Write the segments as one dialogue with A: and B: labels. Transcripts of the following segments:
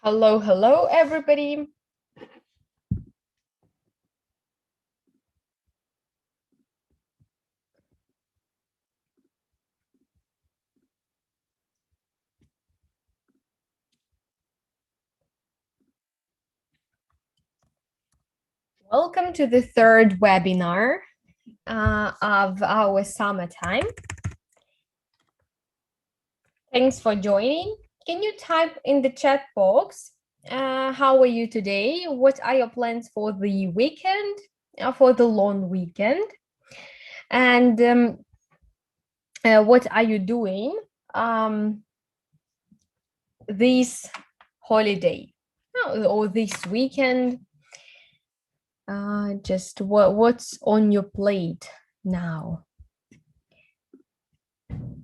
A: Hello, hello, everybody. Welcome to the third webinar of our summertime. Thanks for joining. Can you type in the chat box, how are you today? What are your plans for the weekend, for the long weekend? And what are you doing this holiday or this weekend? Just what's on your plate now?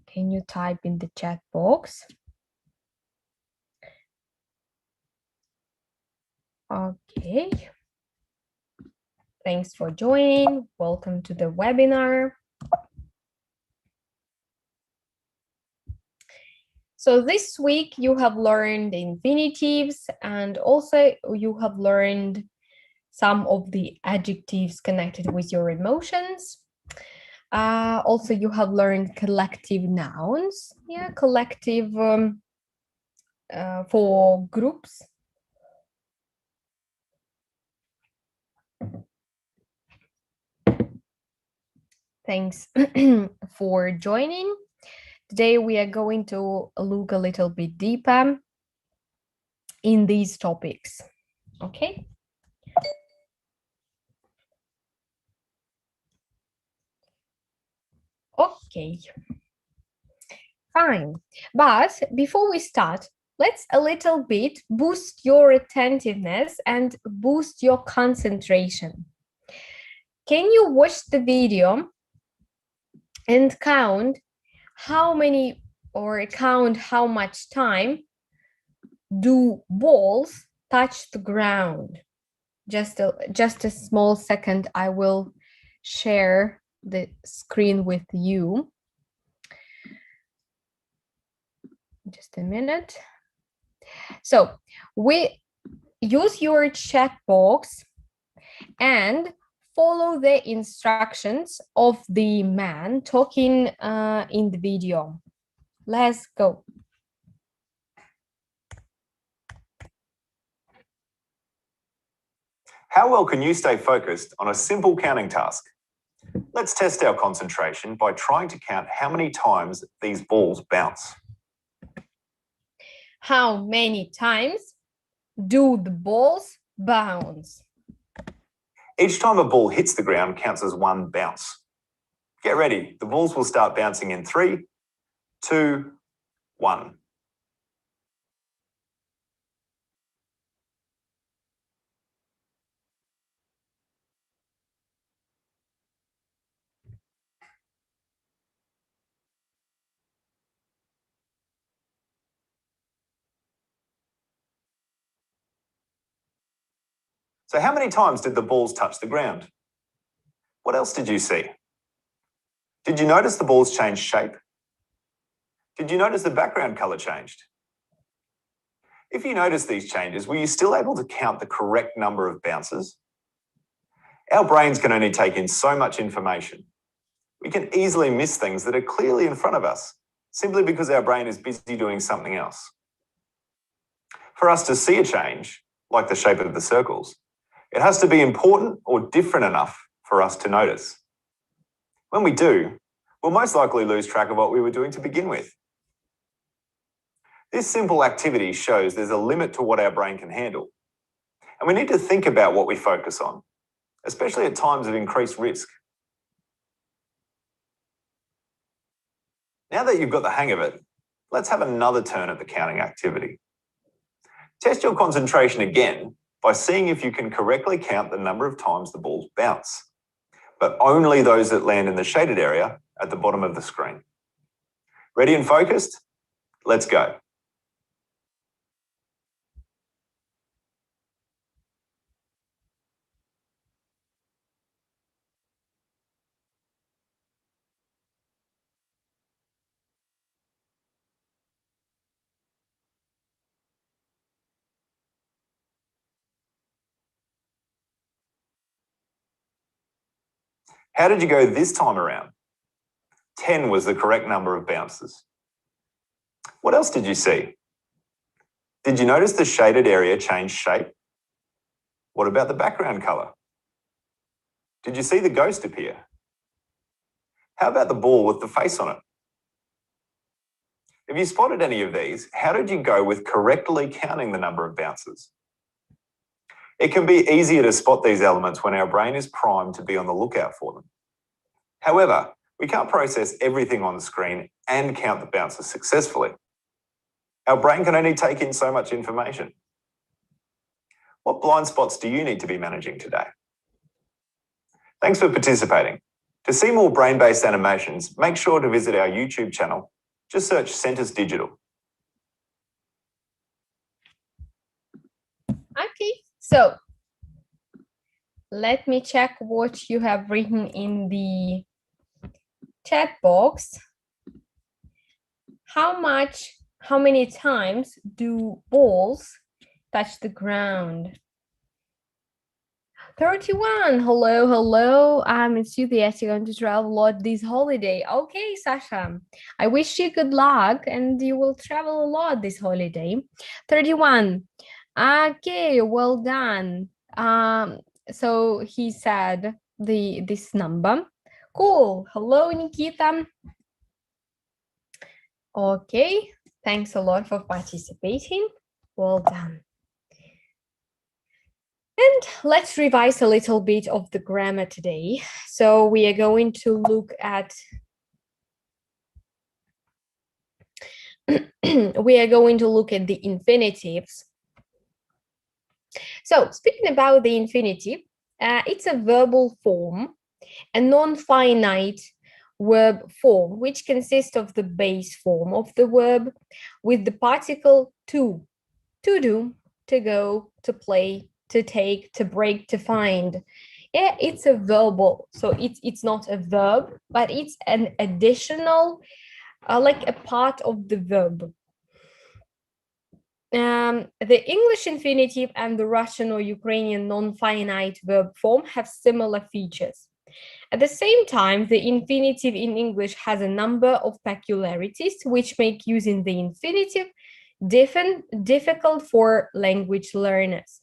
A: Can you type in the chat box? Okay. Thanks for joining. Welcome to the webinar. So this week you have learned infinitives and also you have learned some of the adjectives connected with your emotions. Also, you have learned collective nouns, collective for groups. Thanks for joining. Today we are going to look a little bit deeper in these topics, okay? Okay, fine. But before we start, let's a little bit boost your attentiveness and boost your concentration. Can you watch the video and count how many or count how much time do balls touch the ground? Just a small second, I will share the screen with you. Just a minute. So we use your chat box and follow the instructions of the man talking in the video. Let's go.
B: How well can you stay focused on a simple counting task? Let's test our concentration by trying to count how many times these balls bounce.
A: How many times do the balls bounce?
B: Each time a ball hits the ground counts as one bounce. Get ready. The balls will start bouncing in 3, 2, 1. So how many times did the balls touch the ground? What else did you see? Did you notice the balls change shape? Did you notice the background color changed? If you notice these changes, were you still able to count the correct number of bounces? Our brains can only take in so much information. We can easily miss things that are clearly in front of us, simply because our brain is busy doing something else. For us to see a change, like the shape of the circles, it has to be important or different enough for us to notice. When we do, we'll most likely lose track of what we were doing to begin with. This simple activity shows there's a limit to what our brain can handle. And we need to think about what we focus on, especially at times of increased risk. Now that you've got the hang of it, let's have another turn at the counting activity. Test your concentration again by seeing if you can correctly count the number of times the balls bounce, but only those that land in the shaded area at the bottom of the screen. Ready and focused? Let's go. How did you go this time around? 10 was the correct number of bounces. What else did you see? Did you notice the shaded area change shape? What about the background colour? Did you see the ghost appear? How about the ball with the face on it? If you spotted any of these, how did you go with correctly counting the number of bounces? It can be easier to spot these elements when our brain is primed to be on the lookout for them. However, we can't process everything on the screen and count the bounces successfully. Our brain can only take in so much information. What blind spots do you need to be managing today? Thanks for participating. To see more brain-based animations, make sure to visit our YouTube channel. Just search Centres Digital.
A: Okay, so let me check what you have written in the chat box. How many times do balls touch the ground? 31. Hello, hello. I'm enthusiastic going to travel a lot this holiday. Okay, Sasha. I wish you good luck and you will travel a lot this holiday. 31. Okay, well done. So he said this number. Cool. Hello, Nikita. Okay, thanks a lot for participating. Well done. And let's revise a little bit of the grammar today. So we are going to look at the infinitives. So speaking about the infinitive, it's a verbal form, a non-finite verb form, which consists of the base form of the verb with the particle to do, to go, to play, to take, to break, to find. Yeah, it's a verbal, so it's not a verb, but it's an additional, like a part of the verb. The English infinitive and the Russian or Ukrainian non-finite verb form have similar features. At the same time, the infinitive in English has a number of peculiarities which make using the infinitive difficult for language learners.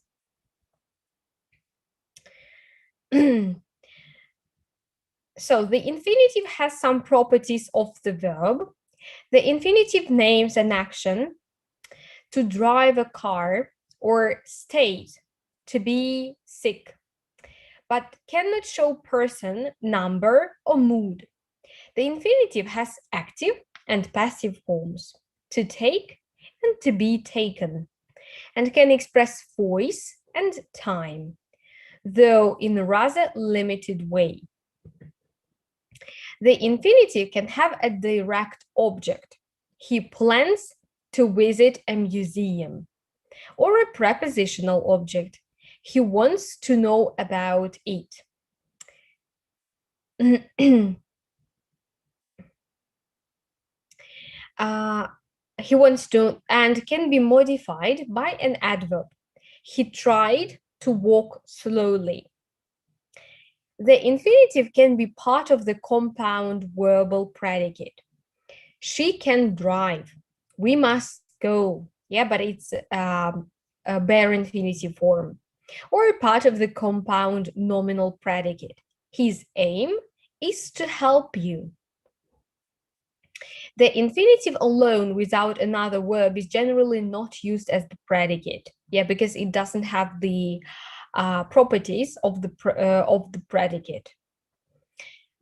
A: So the infinitive has some properties of the verb. The infinitive names an action: to drive a car, or state, to be sick, but cannot show person, number, or mood. The infinitive has active and passive forms: to take and to be taken, and can express voice and time, though in a rather limited way. The infinitive can have a direct object: he plans to visit a museum, or a prepositional object: he wants to know about it. He wants to, and can be modified by an adverb: he tried to walk slowly. The infinitive can be part of the compound verbal predicate: she can drive, we must go. Yeah, but it's a bare infinitive form. Or part of the compound nominal predicate: his aim is to help you. The infinitive alone without another verb is generally not used as the predicate. Yeah, because it doesn't have the properties of the predicate.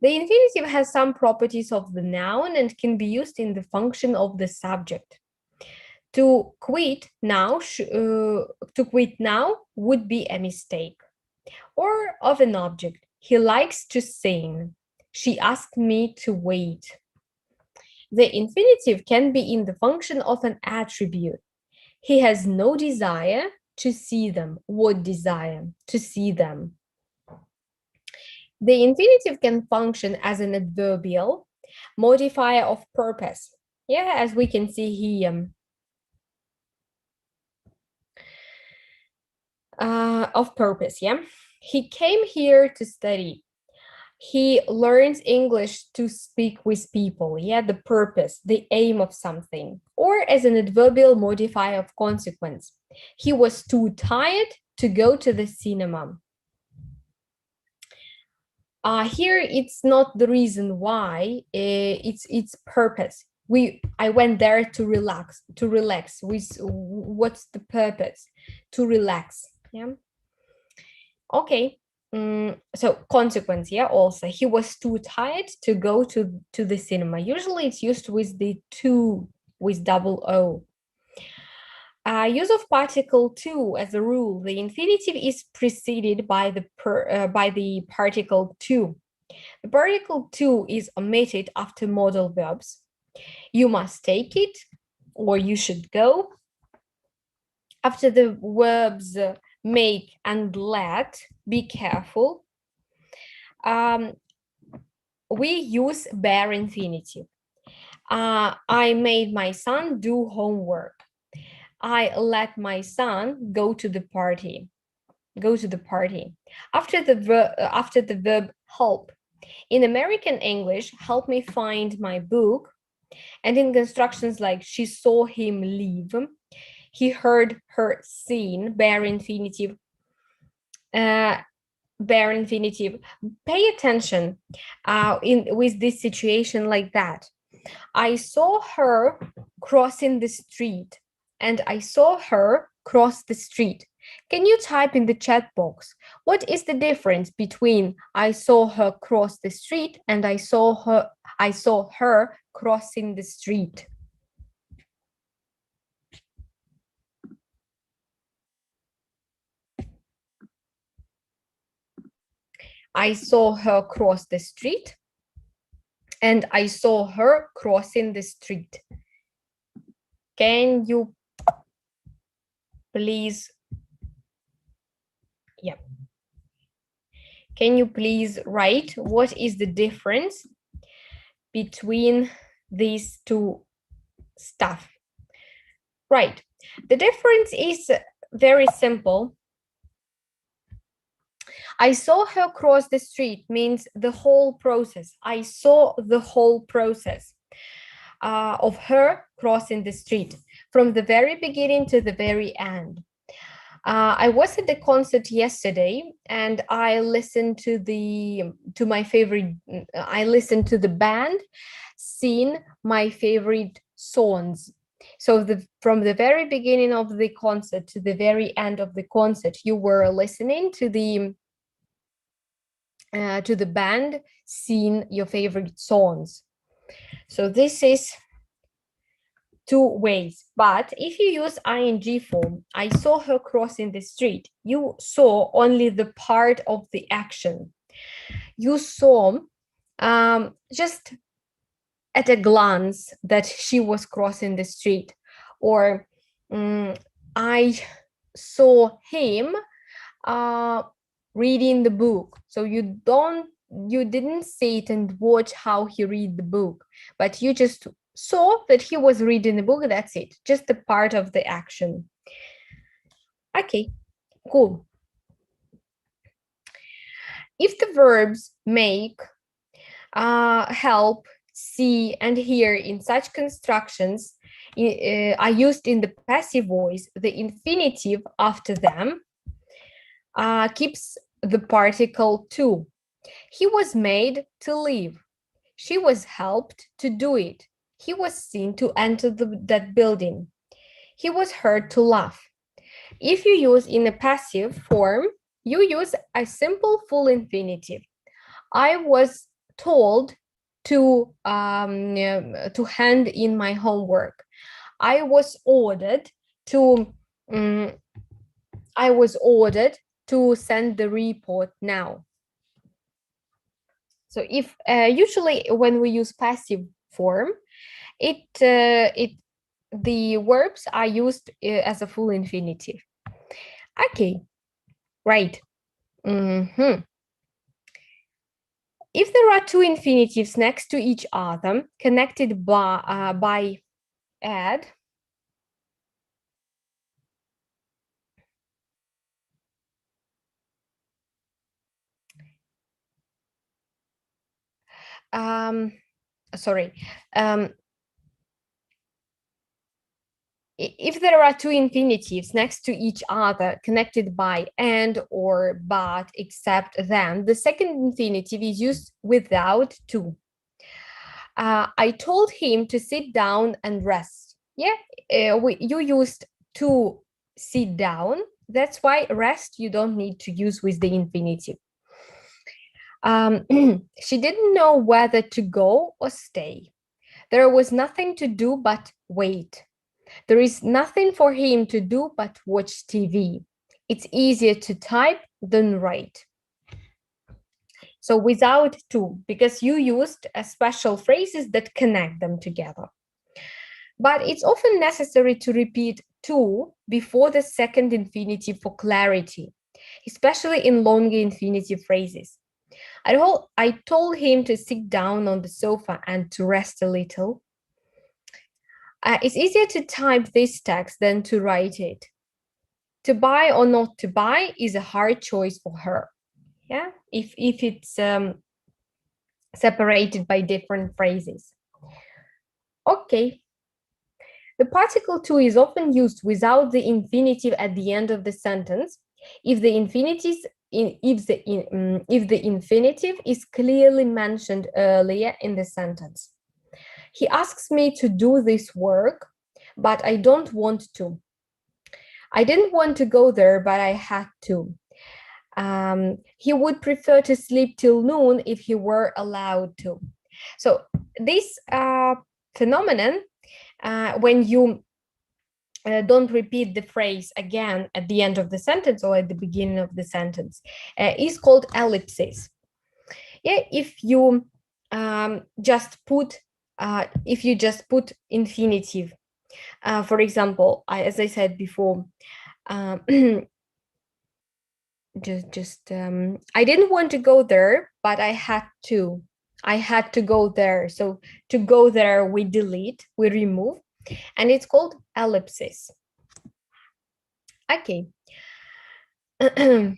A: The infinitive has some properties of the noun and can be used in the function of the subject. To quit now would be a mistake. Or of an object: he likes to sing, she asked me to wait. The infinitive can be in the function of an attribute: he has no desire to see them. What desire? To see them. The infinitive can function as an adverbial modifier of purpose. Yeah, as we can see here. Of purpose, yeah. He came here to study. He learns English to speak with people, yeah, the purpose, the aim of something, or as an adverbial modifier of consequence. He was too tired to go to the cinema. Here it's not the reason why, it's purpose. I went there to relax. With what's the purpose? To relax. Yeah. Okay. So consequence, yeah, also he was too tired to go to the cinema. Usually it's used with the to, with double O. Use of particle to as a rule, the infinitive is preceded by the particle to. The particle to is omitted after modal verbs. You must take it, or you should go. After the verbs make and let, be careful, we use bare infinitive. I made my son do homework. I let my son go to the party. Go to the party. After the verb help. In American English, help me find my book. And in constructions like she saw him leave, he heard her sing, bare infinitive. Bare infinitive. Pay attention with this situation like that. I saw her crossing the street, and I saw her cross the street. Can you type in the chat box? What is the difference between I saw her cross the street and I saw her crossing the street? I saw her cross the street and I saw her crossing the street. Can you please, yeah. Can you please write what is the difference between these two stuff? Right. The difference is very simple. I saw her cross the street means the whole process. I saw the whole process of her crossing the street from the very beginning to the very end. I was at the concert yesterday, and I listened to the band sing my favorite songs. So from the very beginning of the concert to the very end of the concert, you were listening to the band sing your favorite songs. So this is two ways. But if you use ing form, I saw her crossing the street, you saw only the part of the action. You saw just at a glance that she was crossing the street, or I saw him reading the book. So you didn't sit and watch how he read the book, but you just saw that he was reading the book. That's it, just a part of the action. Okay, cool. If the verbs make, help, see, and hear in such constructions are used in the passive voice, the infinitive after them keeps the particle to. He was made to leave. She was helped to do it. He was seen to enter that building. He was heard to laugh. If you use in a passive form, you use a simple full infinitive. I was told to hand in my homework. I was ordered to send the report now. So if usually when we use passive form, the verbs are used as a full infinitive. Okay, right. If there are two infinitives next to each other, connected by add, sorry. If there are two infinitives next to each other, connected by and or but, except then, the second infinitive is used without to. I told him to sit down and rest. Yeah, you used to sit down. That's why rest you don't need to use with the infinitive. She didn't know whether to go or stay. There was nothing to do but wait. There is nothing for him to do but watch TV. It's easier to type than write. So without to, because you used special phrases that connect them together. But it's often necessary to repeat to before the second infinitive for clarity, especially in longer infinitive phrases. I told him to sit down on the sofa and to rest a little. It's easier to type this text than to write it. To buy or not to buy is a hard choice for her. Yeah, if it's separated by different phrases. Okay. The particle to is often used without the infinitive at the end of the sentence if the infinitive is clearly mentioned earlier in the sentence. He asks me to do this work, but I don't want to. I didn't want to go there, but I had to. He would prefer to sleep till noon if he were allowed to. So this phenomenon, when you don't repeat the phrase again at the end of the sentence or at the beginning of the sentence, is called ellipsis. Yeah, if you just put infinitive, for example, as I said before, I didn't want to go there, but I had to. I had to go there. So to go there, we delete, we remove, and it's called ellipsis. Okay. The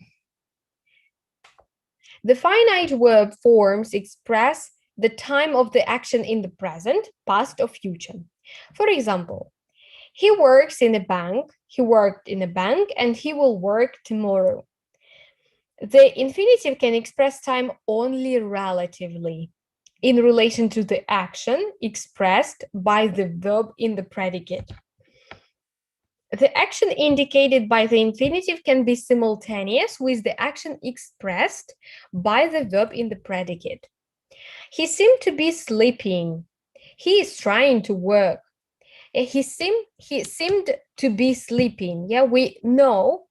A: finite verb forms express the time of the action in the present, past, or future. For example, he works in a bank, he worked in a bank, and he will work tomorrow. The infinitive can express time only relatively in relation to the action expressed by the verb in the predicate. The action indicated by the infinitive can be simultaneous with the action expressed by the verb in the predicate. He seemed to be sleeping. He is trying to work. He seemed to be sleeping. Yeah, we know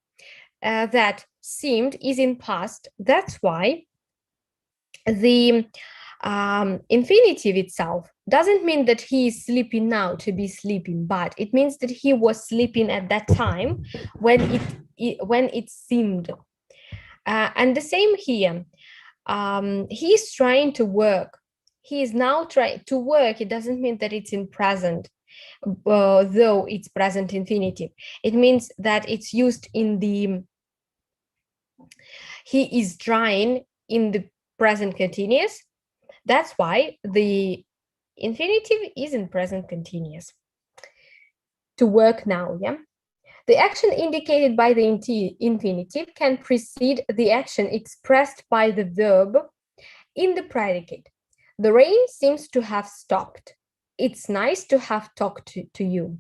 A: that seemed is in past. That's why the infinitive itself doesn't mean that he is sleeping now to be sleeping, but it means that he was sleeping at that time when it seemed. And the same here. He is trying to work. He is now trying to work. It doesn't mean that it's in present, though it's present infinitive. It means that it's used in the he is trying in the present continuous. That's why the infinitive is in present continuous. To work now, yeah? The action indicated by the infinitive can precede the action expressed by the verb in the predicate. The rain seems to have stopped. It's nice to have talked to you.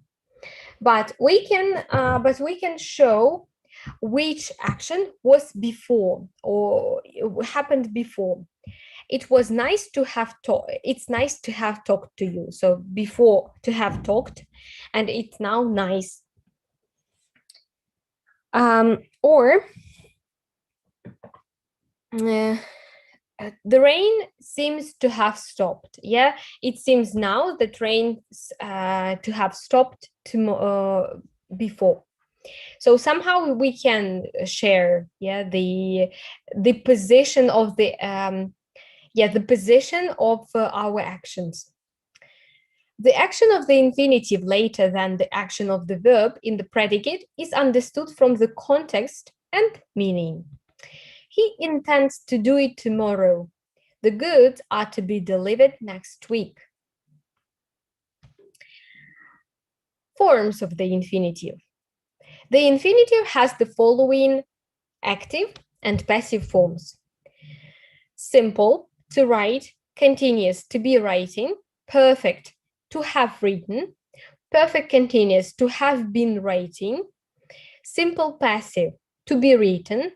A: But we can show which action was before or happened before. It was nice to have talked. It's nice to have talked to you. So before to have talked, and it's now nice. Or the rain seems to have stopped. Yeah, it seems now that rain to have stopped before. So somehow we can share, yeah, the position of the position of our actions. The action of the infinitive later than the action of the verb in the predicate is understood from the context and meaning. He intends to do it tomorrow. The goods are to be delivered next week. Forms of the infinitive. The infinitive has the following active and passive forms. Simple, to write, continuous, to be writing, perfect, to have written, perfect continuous, to have been writing, simple passive, to be written,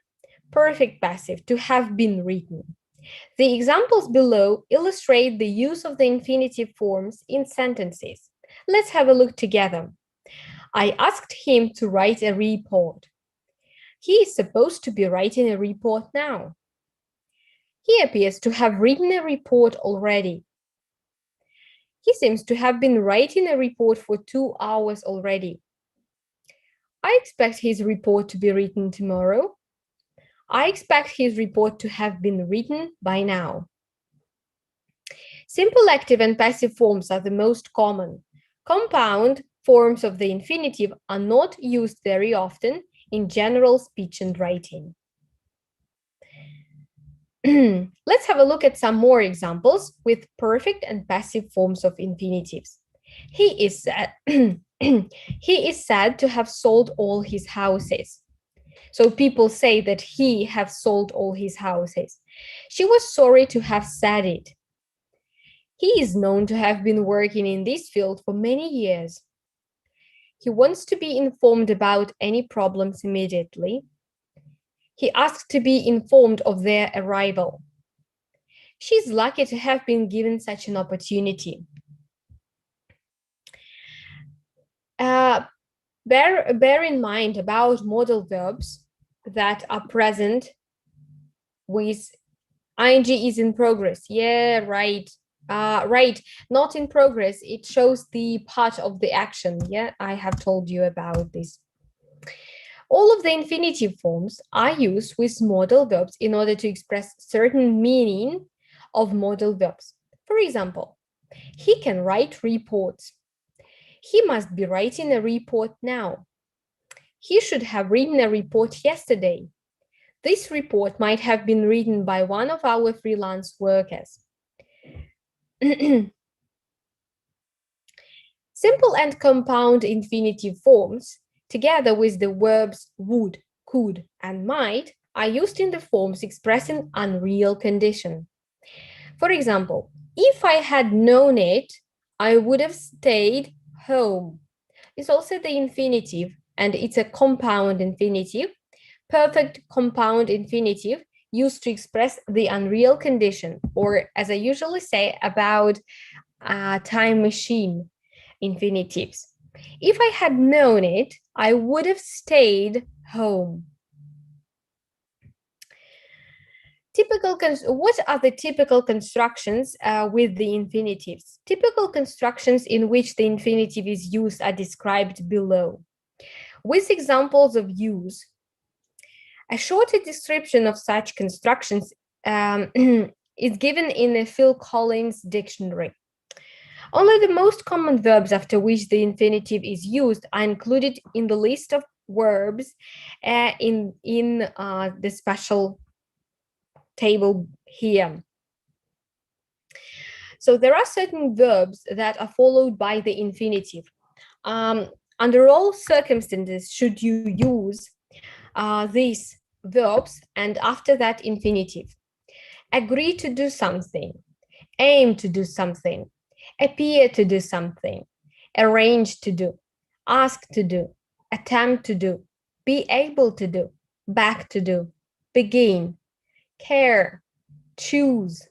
A: perfect passive, to have been written. The examples below illustrate the use of the infinitive forms in sentences. Let's have a look together. I asked him to write a report. He is supposed to be writing a report now. He appears to have written a report already. He seems to have been writing a report for 2 hours already. I expect his report to be written tomorrow. I expect his report to have been written by now. Simple active and passive forms are the most common. Compound forms of the infinitive are not used very often in general speech and writing. Let's have a look at some more examples with perfect and passive forms of infinitives. He is sad, he is sad to have sold all his houses. So people say that he have sold all his houses. She was sorry to have said it. He is known to have been working in this field for many years. He wants to be informed about any problems immediately. He asked to be informed of their arrival. She's lucky to have been given such an opportunity. Bear in mind about modal verbs that are present with ing is in progress. Yeah, right. Right, not in progress. It shows the part of the action. Yeah, I have told you about this. All of the infinitive forms are used with modal verbs in order to express certain meaning of modal verbs. For example, he can write reports. He must be writing a report now. He should have written a report yesterday. This report might have been written by one of our freelance workers. Simple and compound infinitive forms, together with the verbs would, could, and might, are used in the forms expressing unreal condition. For example, if I had known it, I would have stayed home. It's also the infinitive, and it's a compound infinitive, perfect compound infinitive used to express the unreal condition, or as I usually say about a time machine infinitives. If I had known it, I would have stayed home. What are the typical constructions with the infinitives? Typical constructions in which the infinitive is used are described below. With examples of use, a shorter description of such constructions is given in the Phil Collins dictionary. Only the most common verbs after which the infinitive is used are included in the list of verbs in the special table here. So there are certain verbs that are followed by the infinitive. Under all circumstances, should you use these verbs and after that infinitive. Agree to do something, aim to do something, appear to do something, arrange to do, ask to do, attempt to do, be able to do, back to do, begin, care, choose,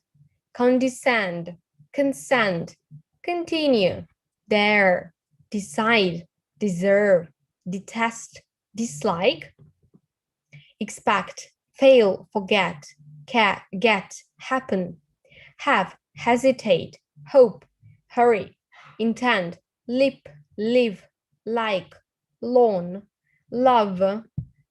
A: condescend, consent, continue, dare, decide, deserve, detest, dislike, expect, fail, forget, get, happen, have, hesitate, hope, hurry, intend, lip, live, like, loan, love,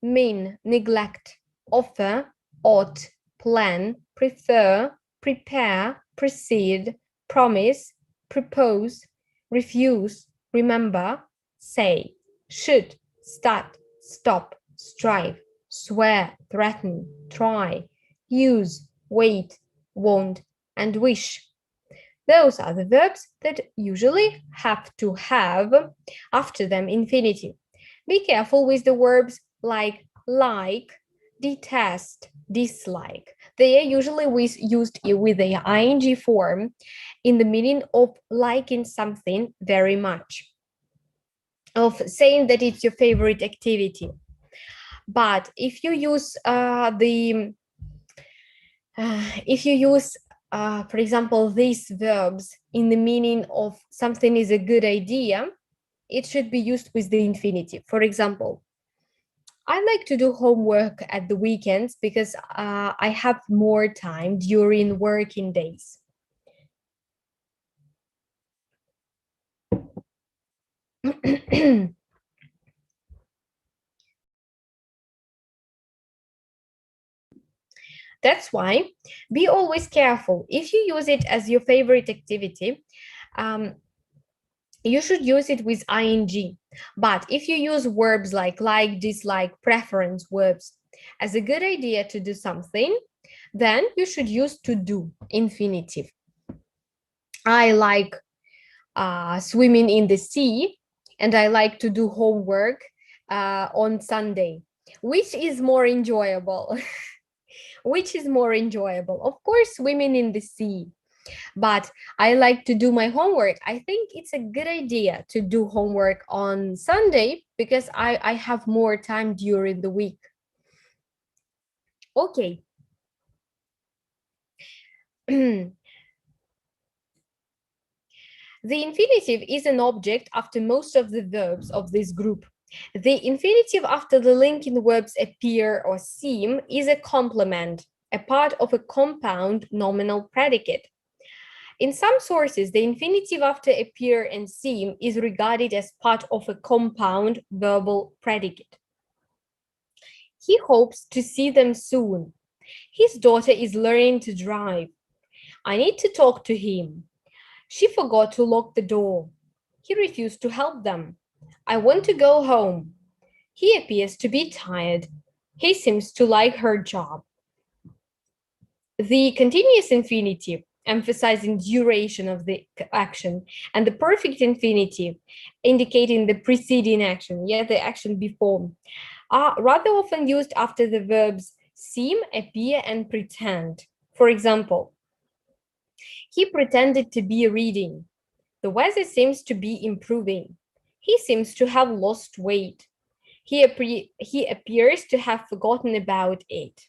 A: mean, neglect, offer, ought, plan, prefer, prepare, proceed, promise, propose, refuse, remember, say, should, start, stop, strive, swear, threaten, try, use, wait, won't, and wish. Those are the verbs that usually have to have after them infinitive. Be careful with the verbs like, detest, dislike. They are usually used with the ing form in the meaning of liking something very much, of saying that it's your favorite activity. But if you use for example, these verbs in the meaning of something is a good idea, it should be used with the infinitive. For example, I like to do homework at the weekends because I have more time during working days. That's why be always careful. If you use it as your favorite activity, you should use it with ing. But if you use verbs like, dislike, preference verbs as a good idea to do something, then you should use to do, infinitive. I like swimming in the sea, and I like to do homework on Sunday. Which is more enjoyable? Which is more enjoyable? Of course, swimming in the sea. But I like to do my homework. I think it's a good idea to do homework on Sunday because I have more time during the week. Okay. The infinitive is an object after most of the verbs of this group. The infinitive after the linking verbs appear or seem is a complement, a part of a compound nominal predicate. In some sources, the infinitive after appear and seem is regarded as part of a compound verbal predicate. He hopes to see them soon. His daughter is learning to drive. I need to talk to him. She forgot to lock the door. He refused to help them. I want to go home. He appears to be tired. He seems to like her job. The continuous infinitive, emphasizing duration of the action, and the perfect infinitive, indicating the preceding action, the action before, are rather often used after the verbs seem, appear, and pretend. For example, he pretended to be reading. The weather seems to be improving. He seems to have lost weight. He appears to have forgotten about it.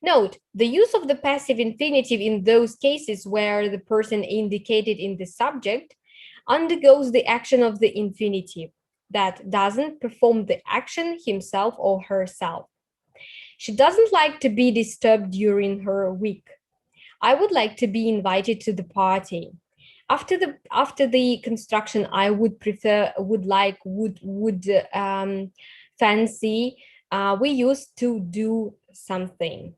A: Note, the use of the passive infinitive in those cases where the person indicated in the subject undergoes the action of the infinitive that doesn't perform the action himself or herself. She doesn't like to be disturbed during her week. I would like to be invited to the party. After the construction, I would prefer, fancy. We used to do something.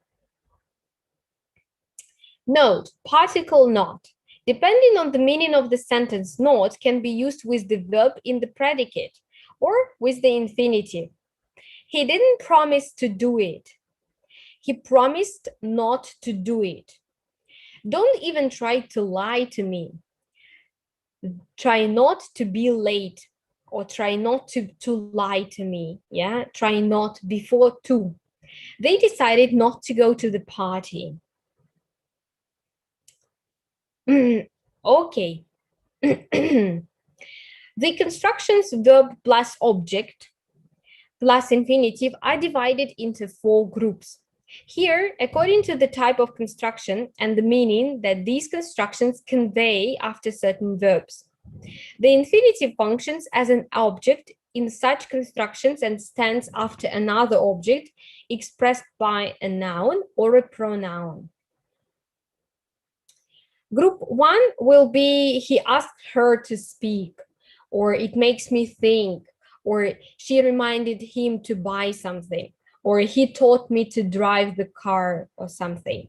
A: Note, particle not. Depending on the meaning of the sentence, not can be used with the verb in the predicate or with the infinitive. He didn't promise to do it. He promised not to do it. Don't even try to lie to me. Try not to be late, or try not to lie to me. Try not before to. They decided not to go to the party. Okay. The constructions verb plus object plus infinitive are divided into 4 groups. Here, according to the type of construction and the meaning that these constructions convey after certain verbs. The infinitive functions as an object in such constructions and stands after another object expressed by a noun or a pronoun. Group 1 will be, he asked her to speak, or it makes me think, or she reminded him to buy something, or he taught me to drive the car, or something.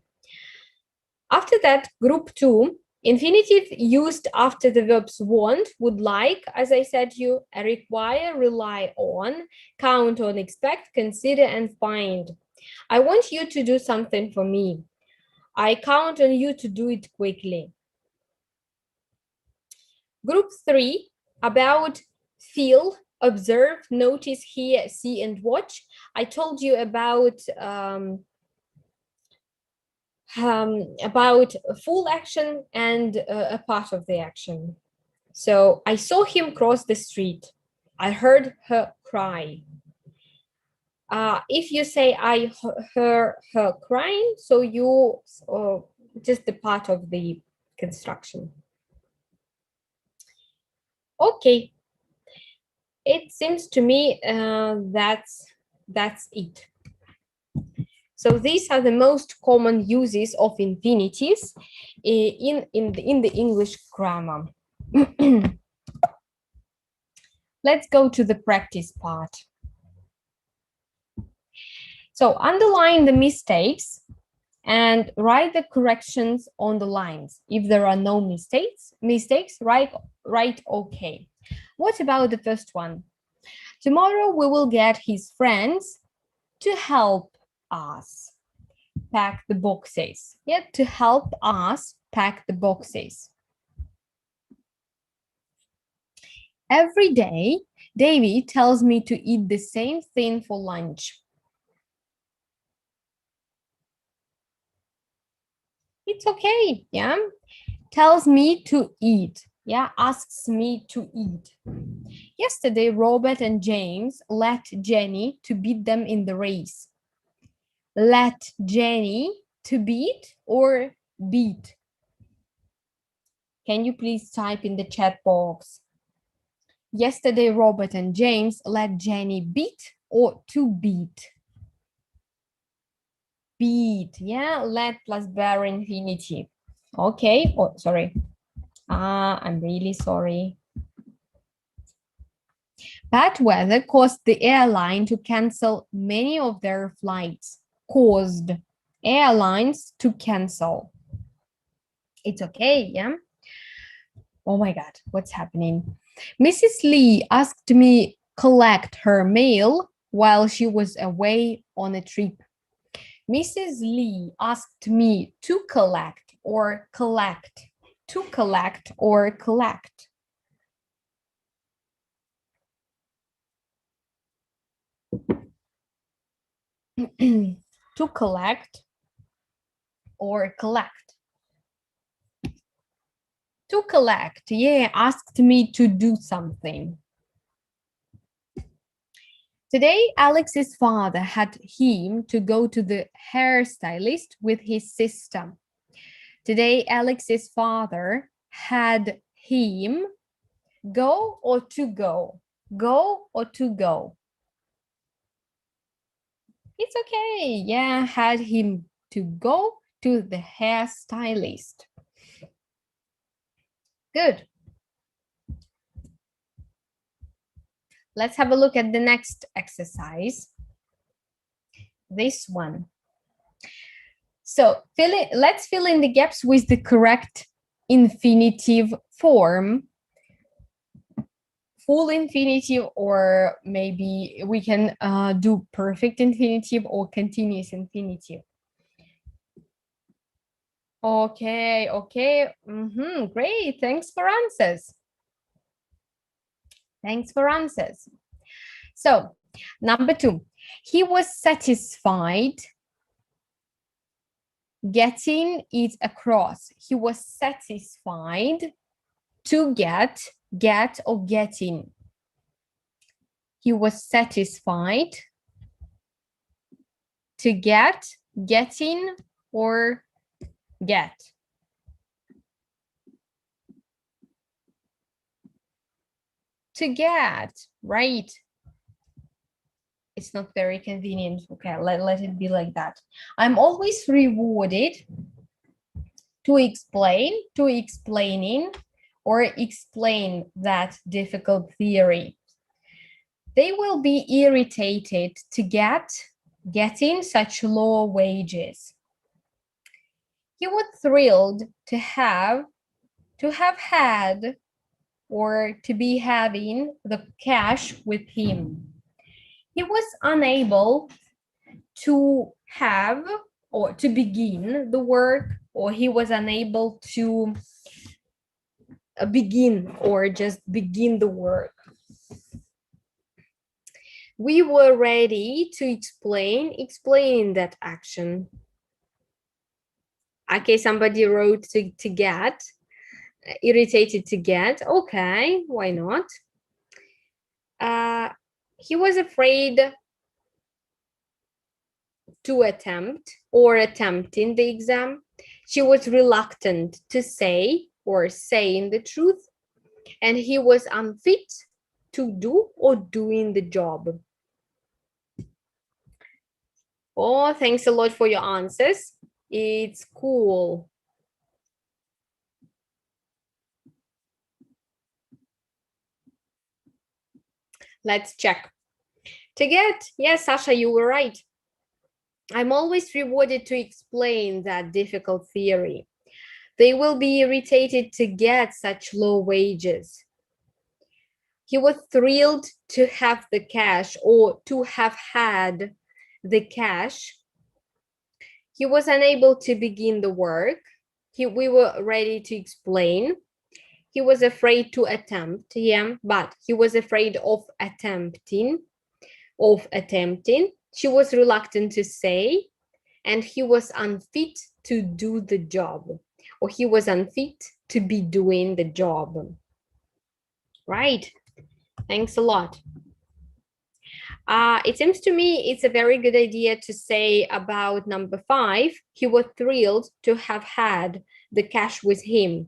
A: After that, group 2, infinitive used after the verbs want, would like, as I said to you, require, rely on, count on, expect, consider, and find. I want you to do something for me. I count on you to do it quickly. Group 3, about feel, observe, notice, hear, see, and watch. I told you about full action and a part of the action. So I saw him cross the street. I heard her cry. If you say I heard her crying, so you just the part of the construction. Okay, it seems to me that's it. So these are the most common uses of infinitives in the English grammar. Let's go to the practice part. So underline the mistakes and write the corrections on the lines. If there are no mistakes, write okay. What about the first one? Tomorrow we will get his friends to help us pack the boxes. Yeah, to help us pack the boxes. Every day, Davy tells me to eat the same thing for lunch. It's okay, yeah? Tells me to eat, yeah? Asks me to eat. Yesterday, Robert and James let Jenny to beat them in the race. Let Jenny to beat or beat? Can you please type in the chat box? Yesterday, Robert and James let Jenny beat or to beat? Beat, yeah, let plus bare infinitive. Okay, oh, sorry. I'm really sorry. Bad weather caused the airline to cancel many of their flights. Caused airlines to cancel. It's okay, yeah? Oh my God, what's happening? Mrs. Lee asked me collect her mail while she was away on a trip. Mrs. Lee asked me to collect or collect. To collect or collect. To collect or collect. To collect, yeah, asked me to do something. Today, Alex's father had him to go to the hairstylist with his sister. Today, Alex's father had him go or to go? Go or to go? It's okay. Yeah, had him to go to the hairstylist. Good. Let's have a look at the next exercise. This one. So let's fill in the gaps with the correct infinitive form. Full infinitive, or maybe we can do perfect infinitive or continuous infinitive. Okay, okay. Great, thanks for answers. Thanks for answers. So, number 2, he was satisfied getting it across. He was satisfied to get or getting. He was satisfied to get, getting, or get. To get, right? It's not very convenient. Okay, let it be like that. I'm always rewarded to explain, to explaining, or explain that difficult theory. They will be irritated to getting such low wages. He was thrilled to have had, or to be having the cash with him. He was unable to have or to begin the work, or he was unable to begin or just begin the work. We were ready to explain that action. Okay, somebody wrote to get, irritated to get. Okay, why not? He was afraid to attempt or attempting the exam. She was reluctant to say or saying the truth, and he was unfit to do or doing the job. Oh, thanks a lot for your answers. It's cool. Let's check. To get, yes, Sasha, you were right. I'm always rewarded to explain that difficult theory. They will be irritated to get such low wages. He was thrilled to have the cash or to have had the cash. He was unable to begin the work. We were ready to explain. He was afraid to attempt, yeah, but he was afraid of attempting. She was reluctant to say, and he was unfit to do the job, or he was unfit to be doing the job. Right. Thanks a lot. It seems to me it's a very good idea to say about number 5. He was thrilled to have had the cash with him,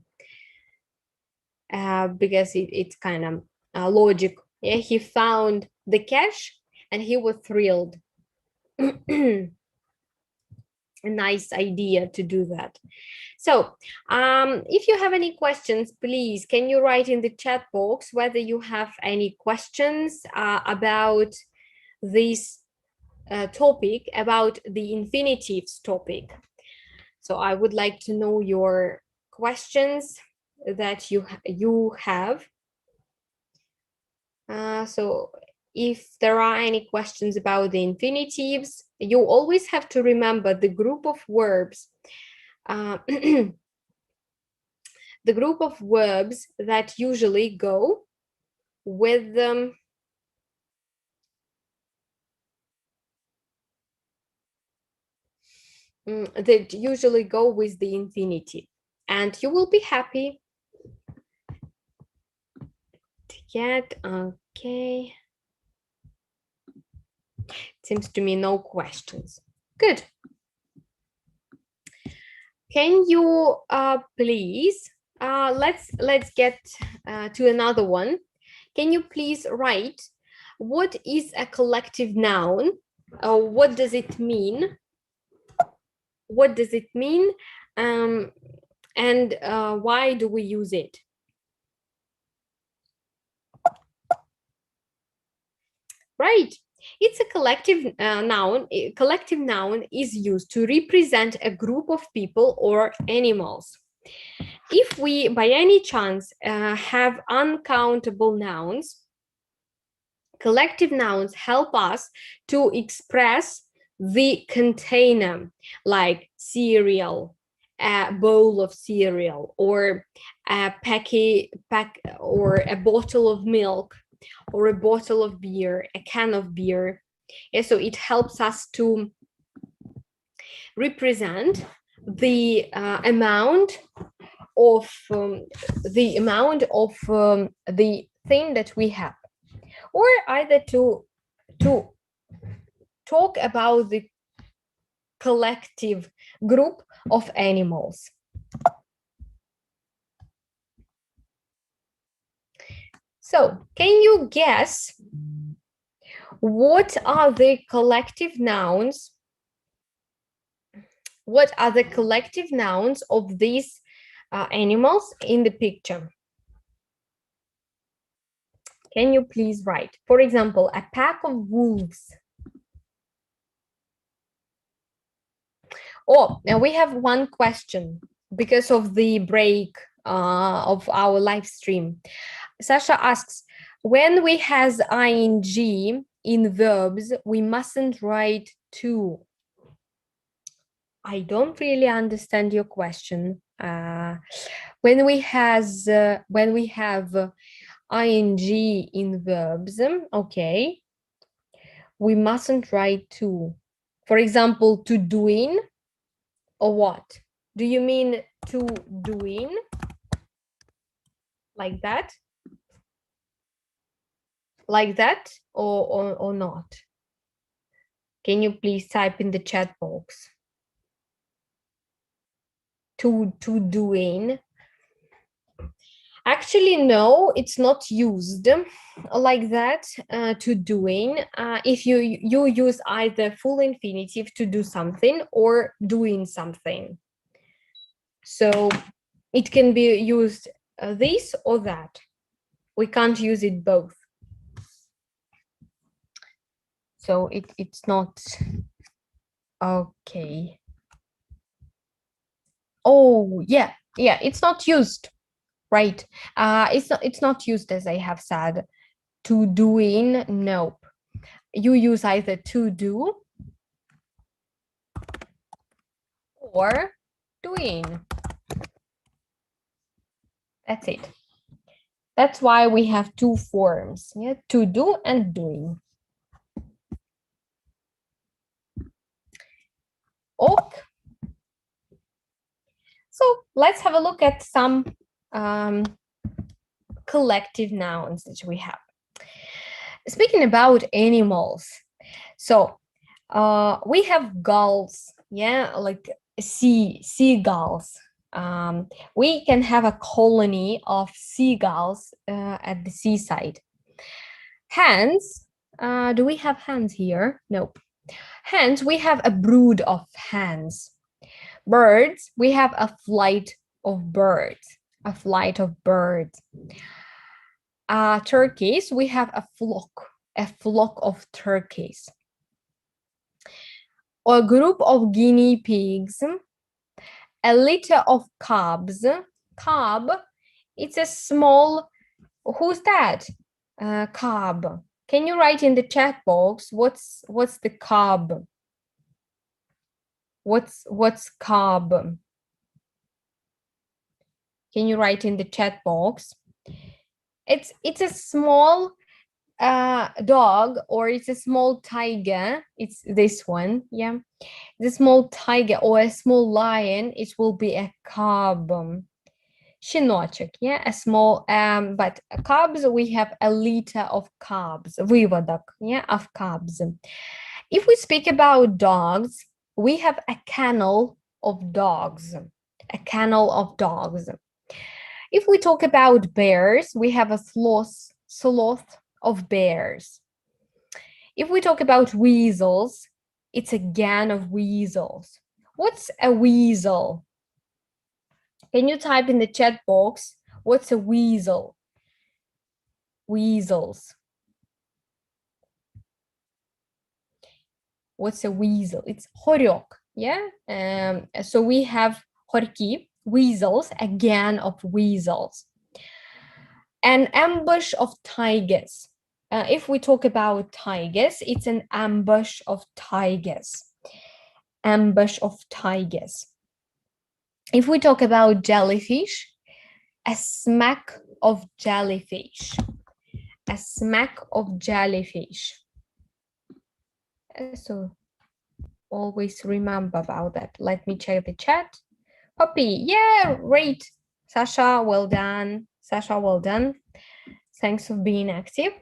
A: because it's kind of logic. Yeah, he found the cash and he was thrilled. A nice idea to do that. So if you have any questions, please, can you write in the chat box whether you have any questions about this topic, about the infinitives topic. So I would like to know your questions that you have. So if there are any questions about the infinitives, you always have to remember the group of verbs, the group of verbs that usually go with that usually go with the infinitive, and you will be happy to get. Okay, seems to me no questions. Good. Can you please let's get to another one. Can you please write what is a collective noun? What does it mean? What does it mean? And why do we use it? Right. It's a collective noun. A collective noun is used to represent a group of people or animals. If we, by any chance, have uncountable nouns, collective nouns help us to express the container, like cereal, a bowl of cereal, or a or a bottle of milk, or a bottle of beer, a can of beer. Yeah, so it helps us to represent the amount of the thing that we have, or either to talk about the collective group of animals. So, can you guess what are the collective nouns? What are the collective nouns of these animals in the picture? Can you please write? For example, a pack of wolves. Oh, now we have one question because of the break of our live stream. Sasha asks, when we has ing in verbs, we mustn't write to. I don't really understand your question. When we have ing in verbs, okay, we mustn't write to. For example, to doing or what? Do you mean to doing like that? Like that or not? Can you please type in the chat box? To doing. Actually, no, it's not used like that, to doing. If you use either full infinitive to do something or doing something. So it can be used this or that. We can't use it both. So it's not okay. Oh, yeah, it's not used, right? It's not used, as I have said. To doing, nope. You use either to do or doing. That's it. That's why we have two forms, yeah, to do and doing. Okay. So let's have a look at some collective nouns that we have. Speaking about animals, so we have gulls, yeah, like seagulls. We can have a colony of seagulls at the seaside. Hens, do we have hens here? Nope. Hens, we have a brood of hens. Birds, we have a flight of birds. A flight of birds. Turkeys, we have a flock of turkeys. A group of guinea pigs, a litter of cubs. Cub, it's a small, who's that? Cub. Can you write in the chat box what's the cub? What's cub? Can you write in the chat box? It's a small dog, or it's a small tiger. It's this one, yeah. The small tiger or a small lion, it will be a cub. Щеночок, yeah, a small, but cubs, we have a litter of cubs, выводок, yeah, of cubs. If we speak about dogs, we have a kennel of dogs, a kennel of dogs. If we talk about bears, we have a sloth of bears. If we talk about weasels, it's a gang of weasels. What's a weasel? Can you type in the chat box, what's a weasel? Weasels. What's a weasel? It's хорек, yeah? So we have хорьки, weasels, a gang of weasels. An ambush of tigers. If we talk about tigers, it's an ambush of tigers. Ambush of tigers. If we talk about jellyfish, a smack of jellyfish. A smack of jellyfish. So always remember about that. Let me check the chat. Poppy, yeah, great. Sasha, well done. Sasha, well done. Thanks for being active.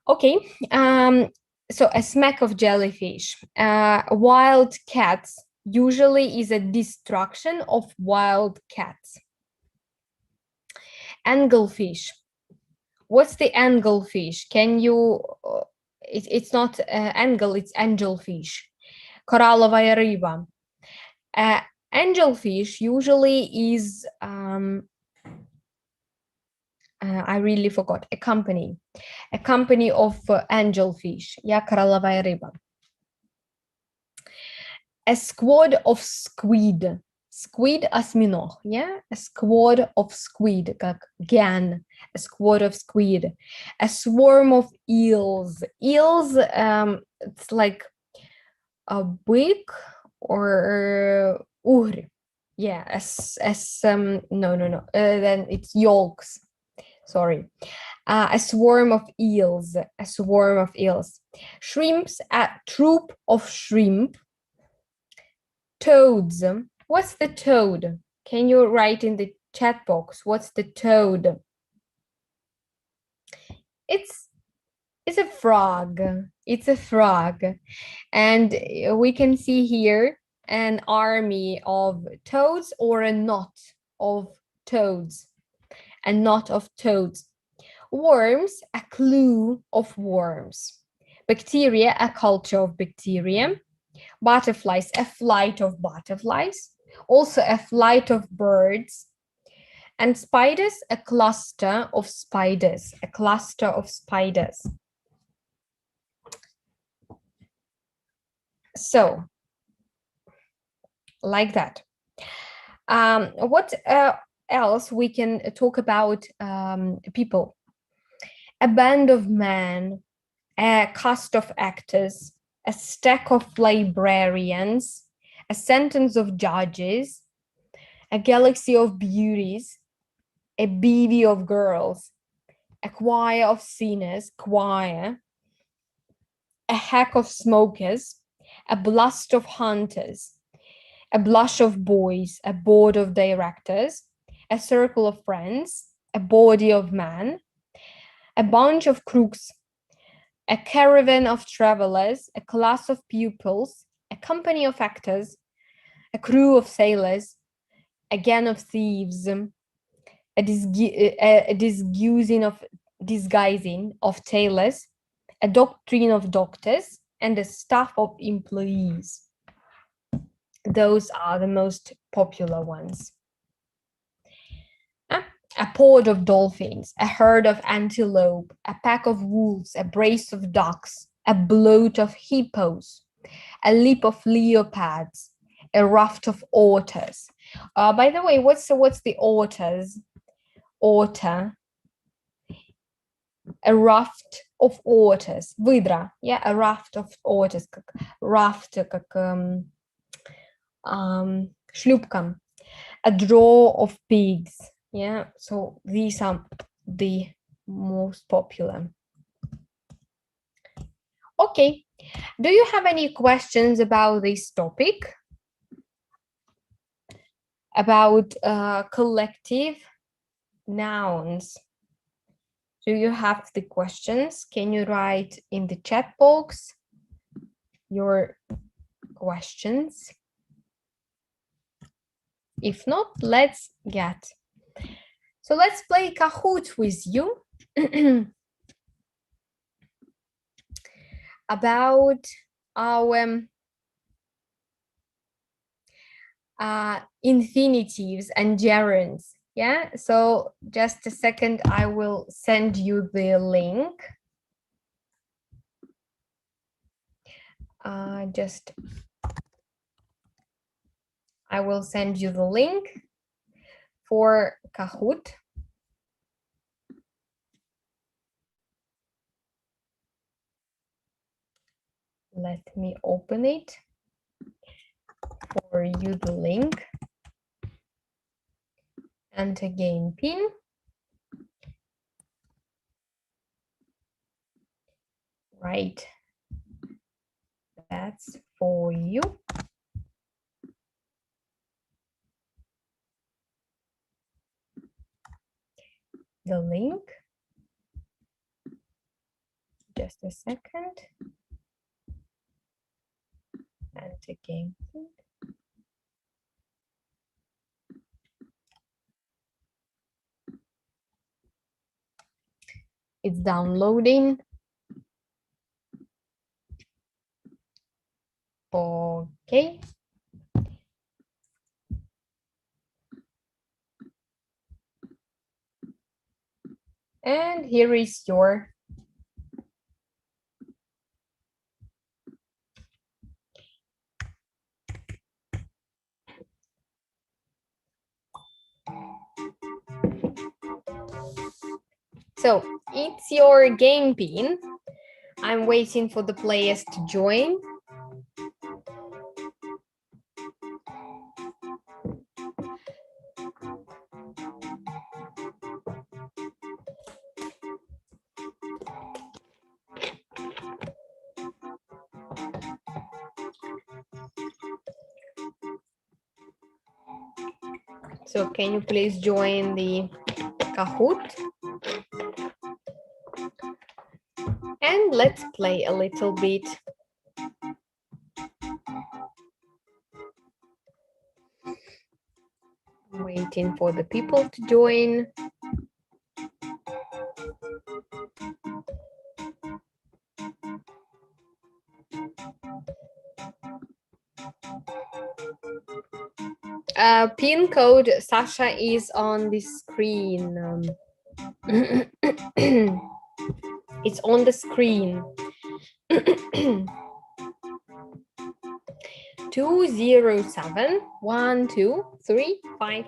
A: Okay, so a smack of jellyfish. Wild cats usually is a destruction of wild cats. Anglefish. What's the anglefish? Can you, it's not angle, it's angelfish. Коралловая рыба. Angelfish usually is, I really forgot, a company of angelfish, yeah, коралловая рыба. A squad of squid, осьминог, yeah, a squad of squid, как gang, a squad of squid. A swarm of eels, it's like a big or ur. Yeah, no. Then it's yolks. Sorry. A swarm of eels. A swarm of eels. Shrimps. A troop of shrimp. Toads. What's the toad? Can you write in the chat box? What's the toad? It's a frog. It's a frog. And we can see here an army of toads or a knot of toads. A knot of toads. Worms, a clue of worms. Bacteria, a culture of bacteria. Butterflies, a flight of butterflies. Also a flight of birds. And spiders, a cluster of spiders. A cluster of spiders. So, like that. What else we can talk about people? A band of men, a cast of actors, a stack of librarians, a sentence of judges, a galaxy of beauties, a bevy of girls, a choir of singers, choir, a hack of smokers, a blast of hunters, a blush of boys, a board of directors, a circle of friends, a body of man, a bunch of crooks, a caravan of travelers, a class of pupils, a company of actors, a crew of sailors, a gang of thieves, a disguising of tailors, a doctrine of doctors, and a staff of employees. Those are the most popular ones. A pod of dolphins, a herd of antelope, a pack of wolves, a brace of ducks, a bloat of hippos, a leap of leopards, a raft of otters. By the way, what's the otters? Otter. A raft of otters. Выдра. Yeah, a raft of otters. Raft, шлюпка. A draw of pigs. Yeah, so these are the most popular. Okay, do you have any questions about this topic? About collective nouns? Do you have the questions? Can you write in the chat box your questions? If not, let's get. So let's play Kahoot with you. About our infinitives and gerunds. Yeah, so just a second, I will send you the link. I will send you the link for Kahoot. Let me open it for you, the link. And again, pin. Right. That's for you. The link. Just a second. And again. It's downloading. Okay. And here is your so it's your game pin. I'm waiting for the players to join. So can you please join the Kahoot? And let's play a little bit. Waiting for the people to join. Pin code, Sasha, is on the screen. It's on the screen. 207 123 5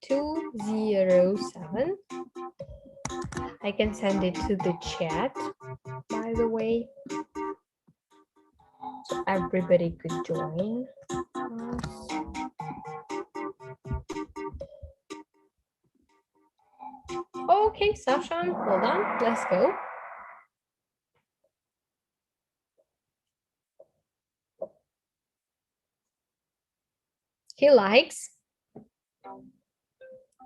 A: 207. I can send it to the chat, by the way, so everybody could join us. Okay, Sasha, hold on, let's go. He likes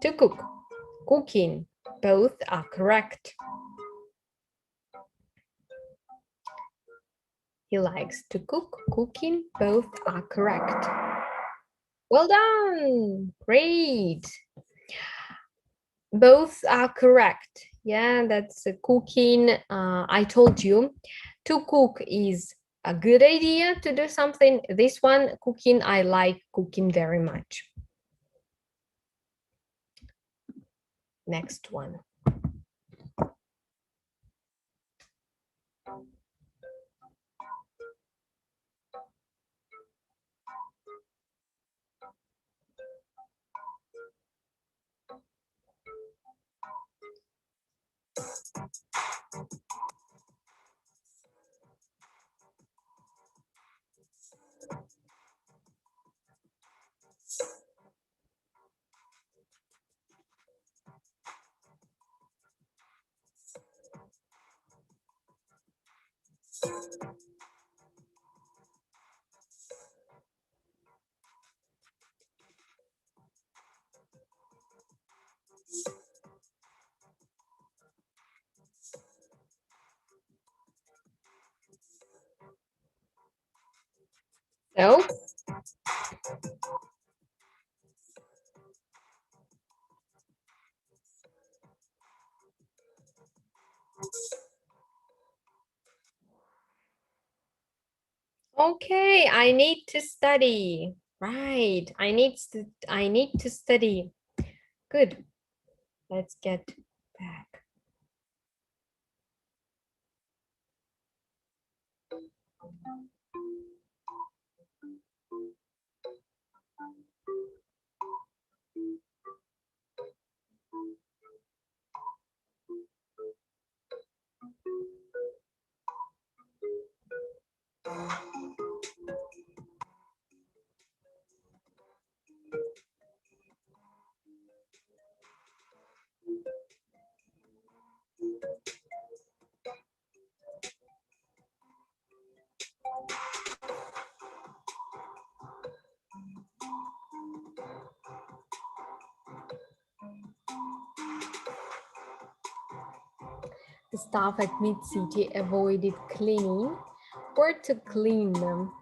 A: to cook. Cooking, both are correct. He likes to cook. Cooking, both are correct. Well done. Great. Both are correct. Yeah, that's cooking. I told you to cook is a good idea to do something. This one, cooking, I like cooking very much. Next one. So, okay, I need to study. Right, I need to study. Good. Let's get back. The staff at Mid-City avoided cleaning or to clean them.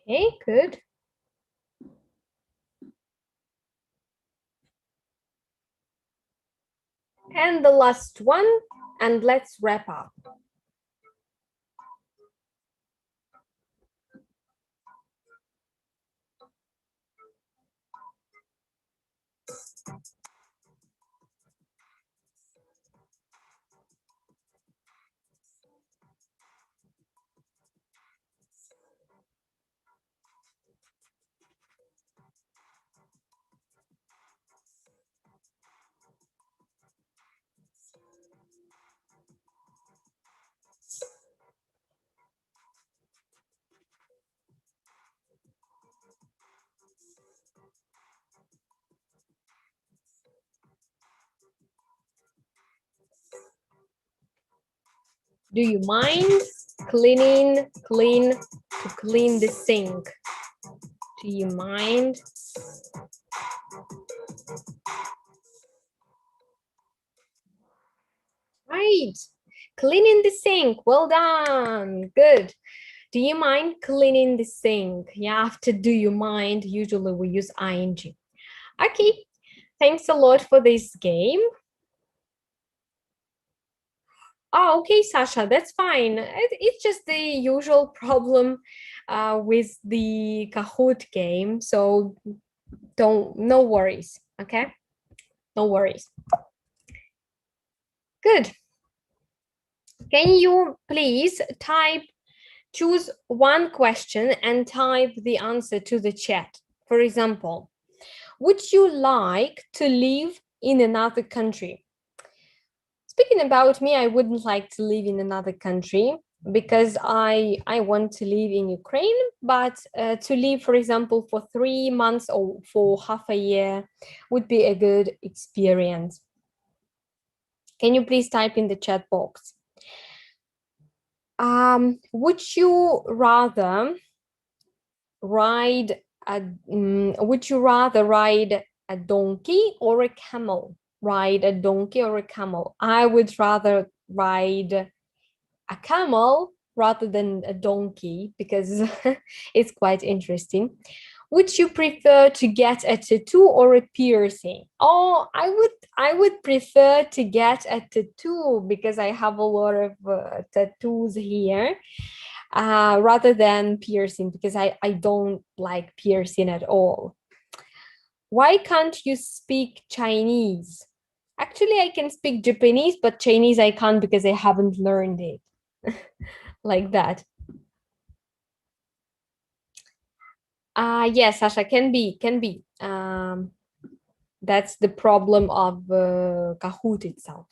A: Okay, good. And the last one, and let's wrap up. Do you mind clean the sink? Do you mind? Right. Cleaning the sink. Well done. Good. Do you mind cleaning the sink? Yeah, after do you mind, usually we use ing. Okay. Thanks a lot for this game. Oh, okay, Sasha, that's fine. It's just the usual problem with the Kahoot game. So no worries, okay? No worries. Good. Can you please choose one question and type the answer to the chat? For example, would you like to live in another country? Speaking about me, I wouldn't like to live in another country because I want to live in Ukraine, but to live, for example, for 3 months or for half a year would be a good experience. Can you please type in the chat box? Would you rather ride a donkey or a camel? Ride a donkey or a camel? I would rather ride a camel rather than a donkey because it's quite interesting. Would you prefer to get a tattoo or a piercing? Oh, I would prefer to get a tattoo because I have a lot of tattoos here rather than piercing because I don't like piercing at all. Why can't you speak Chinese? Actually, I can speak Japanese, but Chinese I can't because I haven't learned it. Like that. Yes, Sasha, can be. That's the problem of Kahoot itself.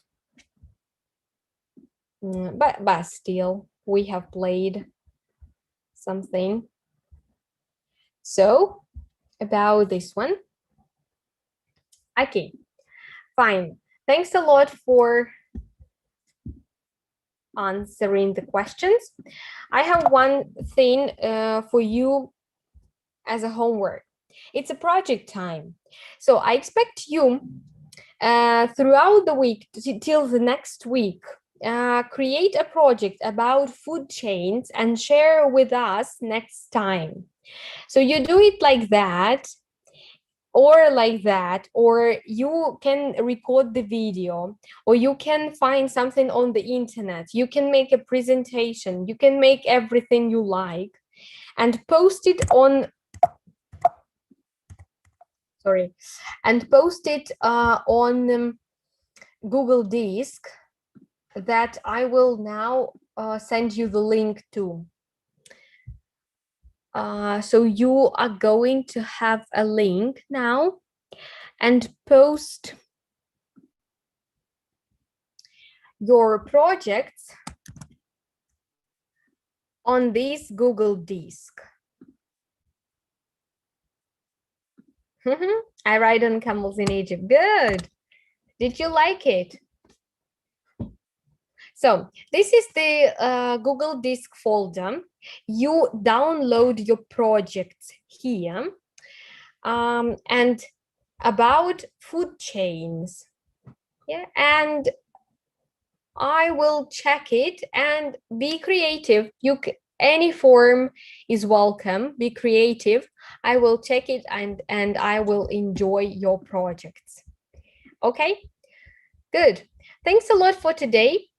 A: But still, we have played something. So, about this one. Okay, fine. Thanks a lot for answering the questions. I have one thing for you as a homework. It's a project time. So I expect you throughout the week till the next week, create a project about food chains and share with us next time. So you do it like that, or you can record the video, or you can find something on the internet. You can make a presentation. You can make everything you like and post it on on Google Disk that I will now send you the link to. So you are going to have a link now and post your projects on this Google Disk. I ride on camels in Egypt. Good. Did you like it? So this is the Google Disk folder. You download your projects here. And about food chains. Yeah, and I will check it and be creative. Any form is welcome. Be creative. I will check it and I will enjoy your projects. Okay, good. Thanks a lot for today.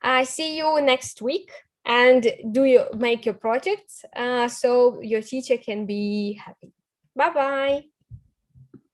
A: I see you next week. And do you make your projects so your teacher can be happy. Bye-bye.